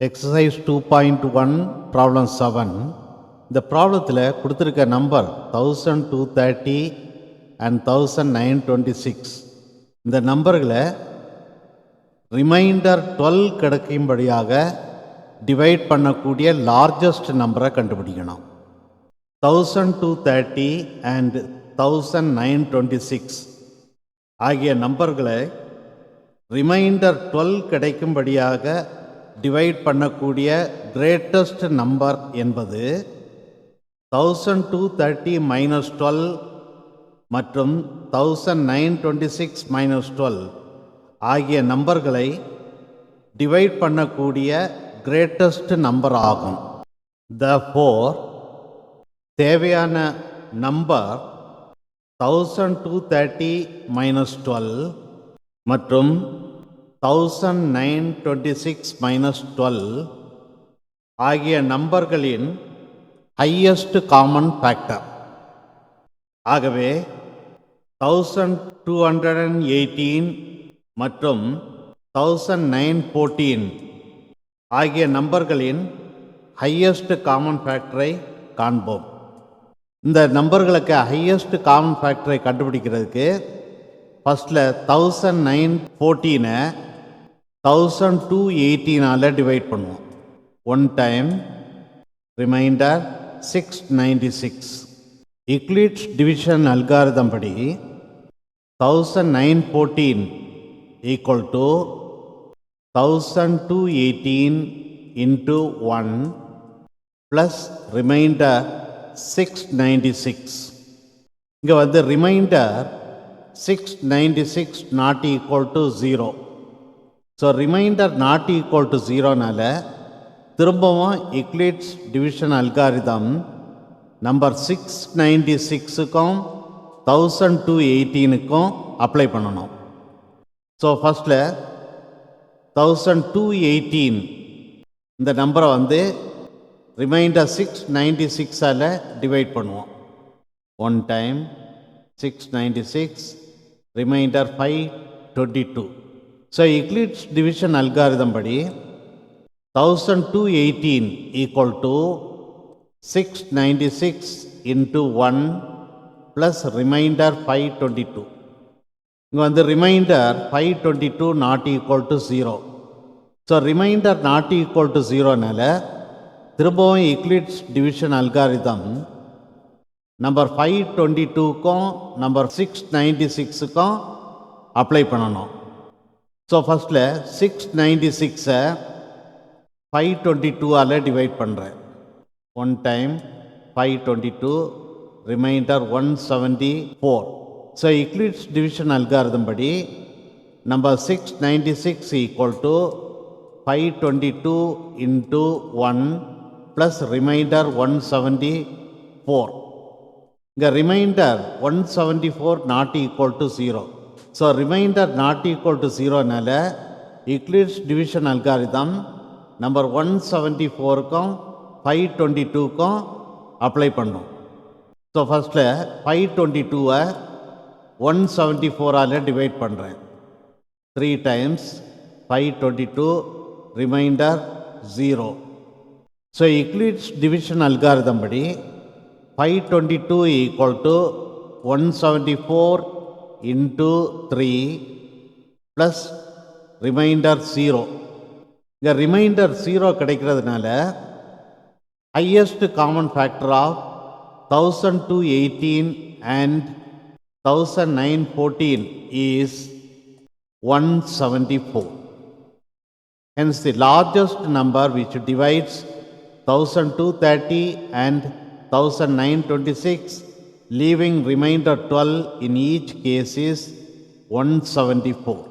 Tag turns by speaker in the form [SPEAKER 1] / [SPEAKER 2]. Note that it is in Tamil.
[SPEAKER 1] Exercise 2.1 problem 7. இந்த ப்ராப்ளத்தில் கொடுத்துருக்க நம்பர் 1230 and 1926. இந்த நம்பர்களை ரிமைண்டர் 12 கிடைக்கும்படியாக டிவைட் பண்ணக்கூடிய லார்ஜஸ்ட் நம்பரை கண்டுபிடிக்கணும். 1230 and 1926 ஆகிய நம்பர்களை ரிமைண்டர் 12 கிடைக்கும்படியாக டிவைட் பண்ணக்கூடிய கிரேட்டஸ்ட் நம்பர் என்பது 1230 மைனஸ் 12 மற்றும் 1926 மைனஸ் 12 ஆகிய நம்பர்களை டிவைட் பண்ணக்கூடிய கிரேட்டஸ்ட் நம்பர் ஆகும். Therefore, தேவையான நம்பர் 1230 மைனஸ் 12 மற்றும் 1926 மைனஸ் 12 ஆகிய நம்பர்களின் ஹையஸ்ட் காமன் ஃபேக்டர். ஆகவே 1218 மற்றும் 1914 ஆகிய நம்பர்களின் ஹையஸ்ட் காமன் ஃபேக்டரை காண்போம். இந்த நம்பர்களுக்கு ஹையஸ்ட் காமன் ஃபேக்டரை கண்டுபிடிக்கிறதுக்கு ஃபஸ்ட்டில் 1914 1218 டிவைட் பண்ணுவோம். One time remainder 696. Euclid's division algorithm படி 1914 equal to 1218 into 1 plus remainder 696. இங்கே வந்து remainder 696 not equal to 0. So remainder not equal to 0னால திரும்பவும் யூக்ளிட்ஸ் டிவிஷன் அல்காரிதம் நம்பர் 696க்கும் 1218க்கும் அப்ளை பண்ணணும். ஸோ ஃபஸ்ட்டில் 1218 இந்த நம்பரை வந்து ரிமைண்டர் 696ஆல் டிவைட் பண்ணுவோம். One time 696 remainder 522. So Euclid's division algorithm படி 1218 equal to 696 into 1 plus remainder 522. இங்கே வந்து remainder 522 not equal to 0. So remainder not equal to 0னால திரும்பவும் யூக்ளிட்ஸ் டிவிஷன் அல்காரிதம் நம்பர் 522க்கும் நம்பர் 696க்கும் அப்ளை பண்ணணும். ஸோ ஃபஸ்ட்டில் 696 522ஆல் டிவைட் பண்ணுறேன். One time 522 remainder 174. So Euclid's division algorithm படி number 696 equal to 522 into 1 plus remainder 174. இங்கே remainder 174 not equal to 0. So remainder not equal to 0னால யூக்ளிட்ஸ் டிவிஷன் அல்காரிதம் நம்பர் 174க்கும் 522க்கும் அப்ளை பண்ணும். ஸோ ஃபஸ்ட்டில் 522 174ஆல் டிவைட் பண்ணுறேன். 3 times 522 remainder 0. So Euclid's division algorithm படி 522 equal to 174 into 3 plus remainder 0. இங்கே ரிமைண்டர் 0 கிடைக்கிறதுனால highest common factor of 1218 and 1914 is 174. Hence the largest number which divides 1230 and 1926 leaving remainder 12 in each case is 174.